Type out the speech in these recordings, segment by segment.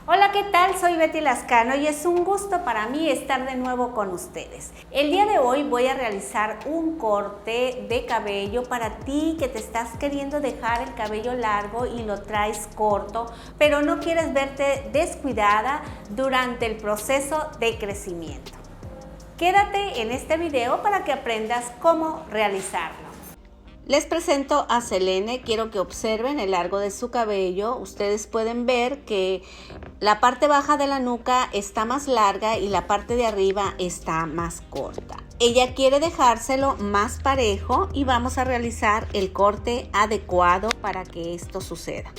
Hola, ¿qué tal? Soy Betty Lascano y es un gusto para mí estar de nuevo con ustedes. El día de hoy voy a realizar un corte de cabello para ti que te estás queriendo dejar el cabello largo y lo traes corto, pero no quieres verte descuidada durante el proceso de crecimiento. Quédate en este video para que aprendas cómo realizarlo. Les presento a Selene. Quiero que observen el largo de su cabello. Ustedes pueden ver que la parte baja de la nuca está más larga y la parte de arriba está más corta. Ella quiere dejárselo más parejo y vamos a realizar el corte adecuado para que esto suceda.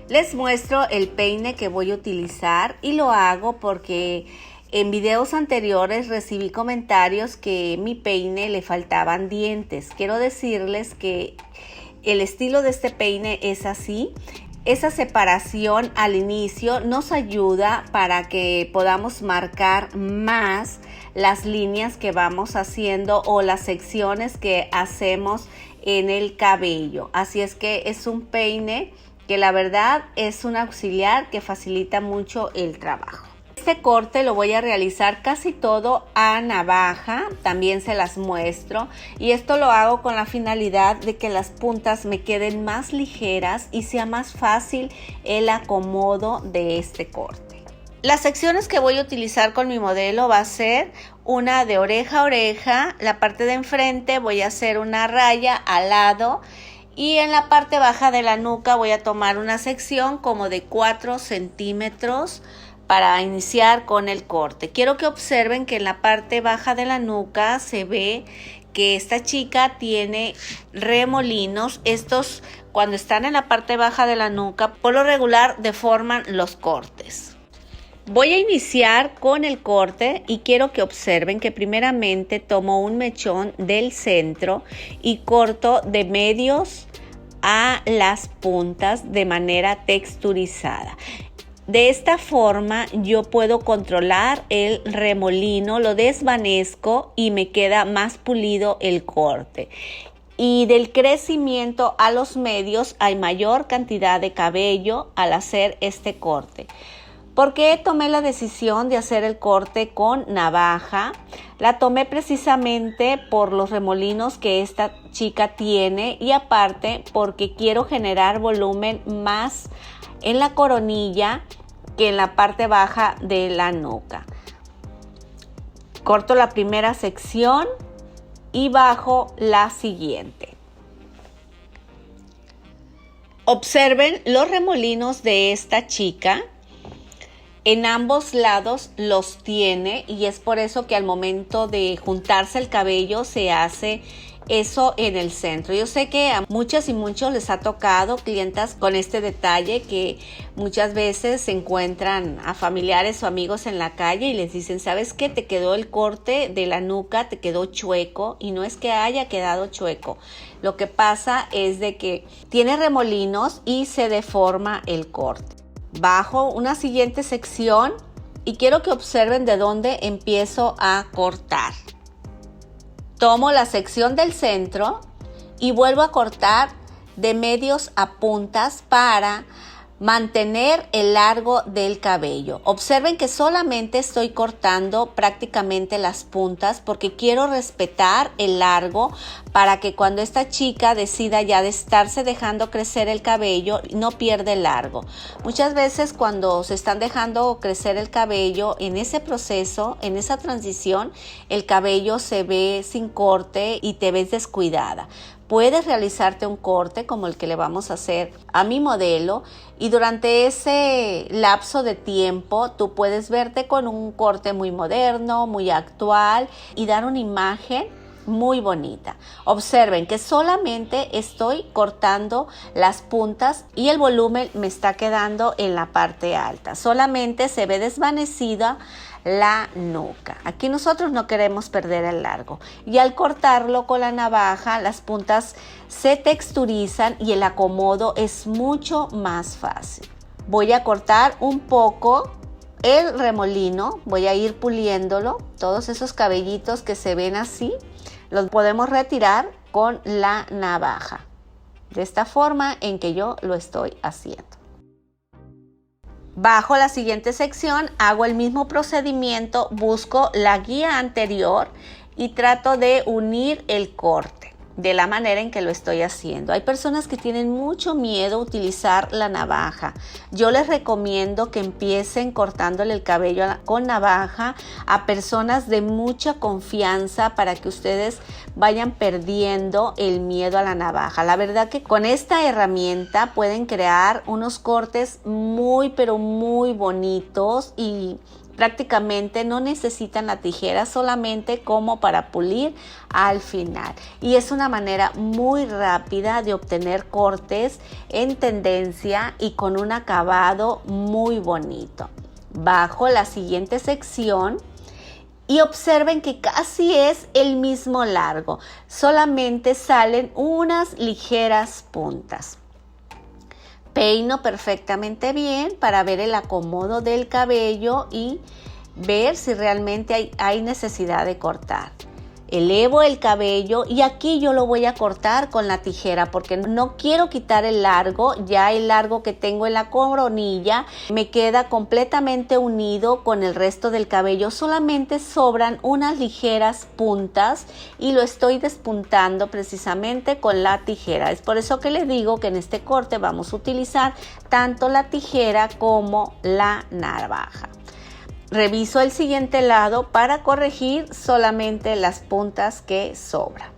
Les muestro el peine que voy a utilizar y lo hago porque en videos anteriores recibí comentarios que mi peine le faltaban dientes. Quiero decirles que el estilo de este peine es así. Esa separación al inicio nos ayuda para que podamos marcar más las líneas que vamos haciendo o las secciones que hacemos en el cabello. Así es que es un peine que la verdad es un auxiliar que facilita mucho el trabajo. Este corte lo voy a realizar casi todo a navaja, también se las muestro, y esto lo hago con la finalidad de que las puntas me queden más ligeras y sea más fácil el acomodo de este corte. Las secciones que voy a utilizar con mi modelo va a ser una de oreja a oreja. La parte de enfrente voy a hacer una raya al lado y en la parte baja de la nuca voy a tomar una sección como de 4 centímetros para iniciar con el corte. Quiero que observen que en la parte baja de la nuca se ve que esta chica tiene remolinos. Estos, cuando están en la parte baja de la nuca, por lo regular deforman los cortes. Voy a iniciar con el corte y quiero que observen que primeramente tomo un mechón del centro y corto de medios a las puntas de manera texturizada. De esta forma yo puedo controlar el remolino, lo desvanezco y me queda más pulido el corte. Y del crecimiento a los medios hay mayor cantidad de cabello al hacer este corte. ¿Por qué tomé la decisión de hacer el corte con navaja? La tomé precisamente por los remolinos que esta chica tiene y aparte porque quiero generar volumen más en la coronilla que en la parte baja de la nuca. Corto la primera sección y bajo la siguiente. Observen los remolinos de esta chica. En ambos lados los tiene y es por eso que al momento de juntarse el cabello se hace eso en el centro. Yo sé que a muchas y muchos les ha tocado clientas con este detalle, que muchas veces se encuentran a familiares o amigos en la calle y les dicen, ¿sabes qué? Te quedó el corte de la nuca, te quedó chueco, y no es que haya quedado chueco. Lo que pasa es de que tiene remolinos y se deforma el corte. Bajo una siguiente sección y quiero que observen de dónde empiezo a cortar. Tomo la sección del centro y vuelvo a cortar de medios a puntas para mantener el largo del cabello. Observen que solamente estoy cortando prácticamente las puntas porque quiero respetar el largo para que cuando esta chica decida ya de estarse dejando crecer el cabello no pierda el largo. Muchas veces cuando se están dejando crecer el cabello, en ese proceso, en esa transición, el cabello se ve sin corte y te ves descuidada. Puedes realizarte un corte como el que le vamos a hacer a mi modelo y durante ese lapso de tiempo tú puedes verte con un corte muy moderno, muy actual y dar una imagen muy bonita. Observen que solamente estoy cortando las puntas y el volumen me está quedando en la parte alta. Solamente se ve desvanecida la nuca. Aquí nosotros no queremos perder el largo y al cortarlo con la navaja las puntas se texturizan y el acomodo es mucho más fácil. Voy a cortar un poco el remolino, voy a ir puliéndolo. Todos esos cabellitos que se ven así los podemos retirar con la navaja de esta forma en que yo lo estoy haciendo. Bajo la siguiente sección, hago el mismo procedimiento, busco la guía anterior y trato de unir el corte de la manera en que lo estoy haciendo. Hay personas que tienen mucho miedo a utilizar la navaja. Yo les recomiendo que empiecen cortándole el cabello con navaja a personas de mucha confianza para que ustedes vayan perdiendo el miedo a la navaja. La verdad que con esta herramienta pueden crear unos cortes muy pero muy bonitos y prácticamente no necesitan la tijera, solamente como para pulir al final. Y es una manera muy rápida de obtener cortes en tendencia y con un acabado muy bonito. Bajo la siguiente sección y observen que casi es el mismo largo, solamente salen unas ligeras puntas. Peino perfectamente bien para ver el acomodo del cabello y ver si realmente hay necesidad de cortar. Elevo el cabello y aquí yo lo voy a cortar con la tijera porque no quiero quitar el largo. Ya el largo que tengo en la coronilla me queda completamente unido con el resto del cabello. Solamente sobran unas ligeras puntas y lo estoy despuntando precisamente con la tijera. Es por eso que les digo que en este corte vamos a utilizar tanto la tijera como la navaja. Reviso el siguiente lado para corregir solamente las puntas que sobran.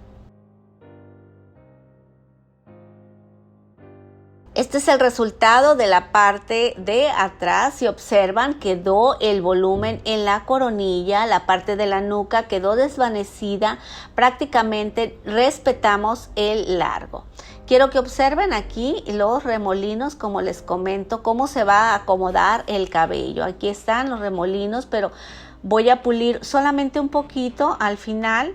Este es el resultado de la parte de atrás. Si observan, quedó el volumen en la coronilla, la parte de la nuca quedó desvanecida, prácticamente respetamos el largo. Quiero que observen aquí los remolinos, como les comento, cómo se va a acomodar el cabello. Aquí están los remolinos, pero voy a pulir solamente un poquito al final,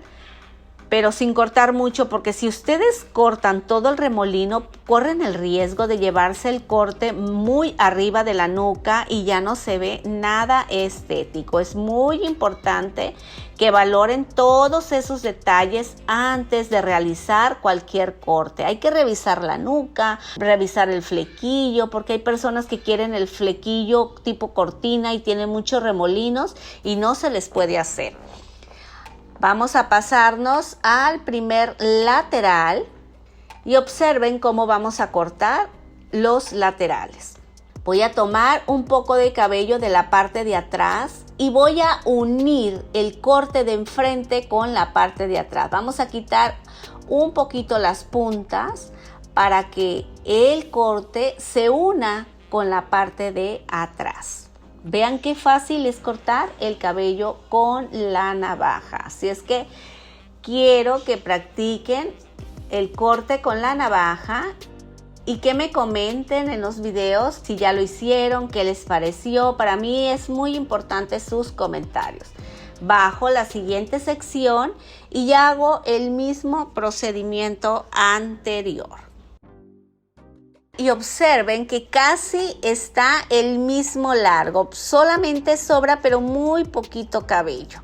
pero sin cortar mucho, porque si ustedes cortan todo el remolino, corren el riesgo de llevarse el corte muy arriba de la nuca y ya no se ve nada estético. Es muy importante que valoren todos esos detalles antes de realizar cualquier corte. Hay que revisar la nuca, revisar el flequillo, porque hay personas que quieren el flequillo tipo cortina y tienen muchos remolinos y no se les puede hacer. Vamos a pasarnos al primer lateral y observen cómo vamos a cortar los laterales. Voy a tomar un poco de cabello de la parte de atrás y voy a unir el corte de enfrente con la parte de atrás. Vamos a quitar un poquito las puntas para que el corte se una con la parte de atrás. Vean qué fácil es cortar el cabello con la navaja. Así es que quiero que practiquen el corte con la navaja y que me comenten en los videos si ya lo hicieron, qué les pareció. Para mí es muy importante sus comentarios. Bajo la siguiente sección y hago el mismo procedimiento anterior. Y observen que casi está el mismo largo, solamente sobra pero muy poquito cabello.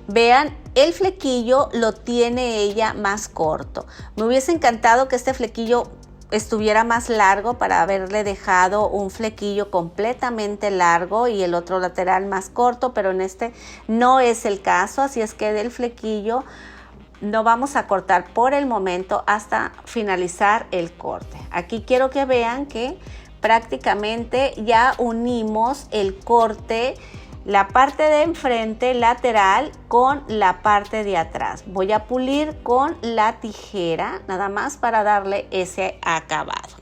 Vean, el flequillo lo tiene ella más corto. Me hubiese encantado que este flequillo estuviera más largo para haberle dejado un flequillo completamente largo y el otro lateral más corto, pero en este no es el caso, así es que del flequillo no vamos a cortar por el momento hasta finalizar el corte. Aquí quiero que vean que prácticamente ya unimos el corte, la parte de enfrente lateral con la parte de atrás. Voy a pulir con la tijera nada más para darle ese acabado.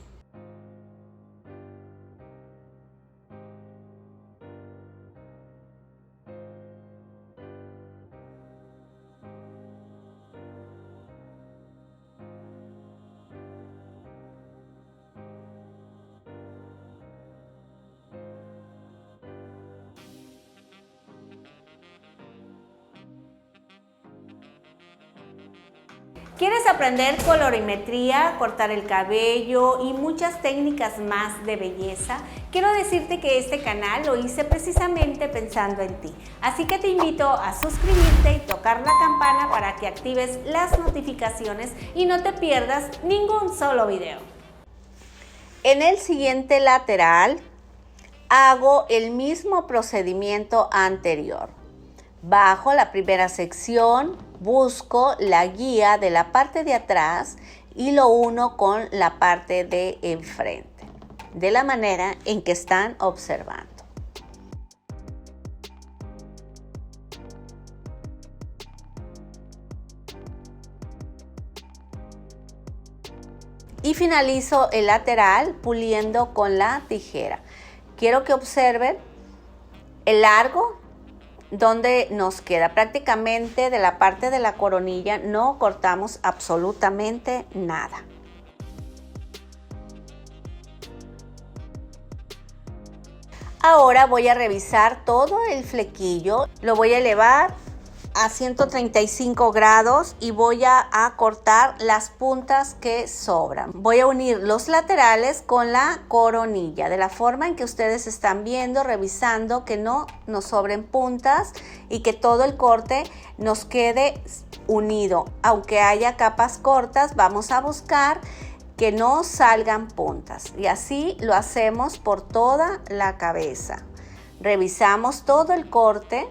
¿Quieres aprender colorimetría, cortar el cabello y muchas técnicas más de belleza? Quiero decirte que este canal lo hice precisamente pensando en ti. Así que te invito a suscribirte y tocar la campana para que actives las notificaciones y no te pierdas ningún solo video. En el siguiente lateral hago el mismo procedimiento anterior. Bajo la primera sección, busco la guía de la parte de atrás y lo uno con la parte de enfrente, de la manera en que están observando. Y finalizo el lateral puliendo con la tijera. Quiero que observen el largo donde nos queda. Prácticamente de la parte de la coronilla no cortamos absolutamente nada. Ahora voy a revisar todo el flequillo. Lo voy a elevar a 135 grados y voy a cortar las puntas que sobran. Voy a unir los laterales con la coronilla de la forma en que ustedes están viendo, revisando que no nos sobren puntas y que todo el corte nos quede unido. Aunque haya capas cortas, vamos a buscar que no salgan puntas y así lo hacemos por toda la cabeza. Revisamos todo el corte.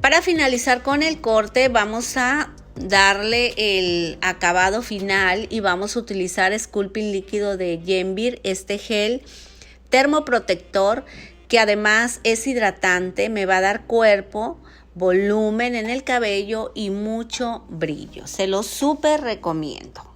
Para finalizar con el corte vamos a darle el acabado final y vamos a utilizar Sculpting líquido de Yenvir, este gel termoprotector que además es hidratante, me va a dar cuerpo, volumen en el cabello y mucho brillo. Se lo súper recomiendo.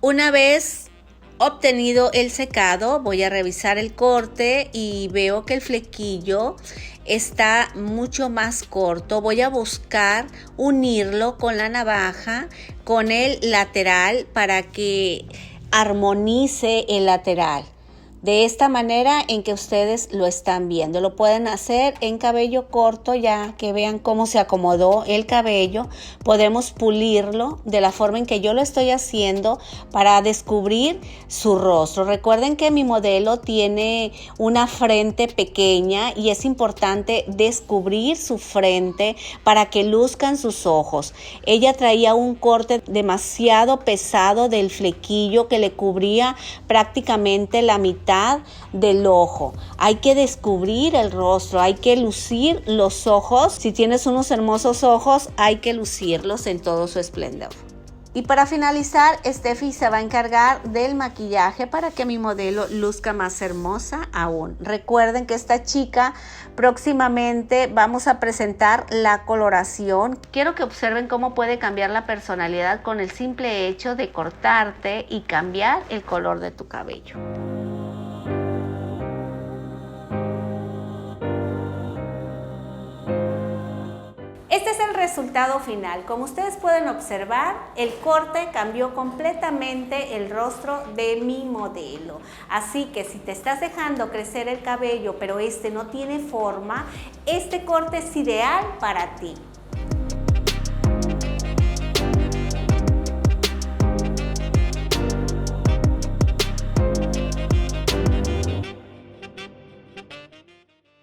Una vez obtenido el secado, voy a revisar el corte y veo que el flequillo está mucho más corto. Voy a buscar unirlo con la navaja, con el lateral para que armonice el lateral. De esta manera en que ustedes lo están viendo. Lo pueden hacer en cabello corto, ya que vean cómo se acomodó el cabello. Podemos pulirlo de la forma en que yo lo estoy haciendo para descubrir su rostro. Recuerden que mi modelo tiene una frente pequeña y es importante descubrir su frente para que luzcan sus ojos. Ella traía un corte demasiado pesado del flequillo que le cubría prácticamente la mitad del ojo. Hay que descubrir el rostro, hay que lucir los ojos. Si tienes unos hermosos ojos, hay que lucirlos en todo su esplendor. Y para finalizar, Steffi se va a encargar del maquillaje para que mi modelo luzca más hermosa aún. Recuerden que esta chica próximamente vamos a presentar la coloración. Quiero que observen cómo puede cambiar la personalidad con el simple hecho de cortarte y cambiar el color de tu cabello. Este es el resultado final. Como ustedes pueden observar, el corte cambió completamente el rostro de mi modelo. Así que si te estás dejando crecer el cabello, pero este no tiene forma, este corte es ideal para ti.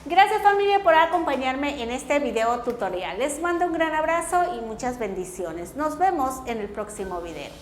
Gracias familia por acompañarme en este video tutorial. Les mando un gran abrazo y muchas bendiciones. Nos vemos en el próximo video.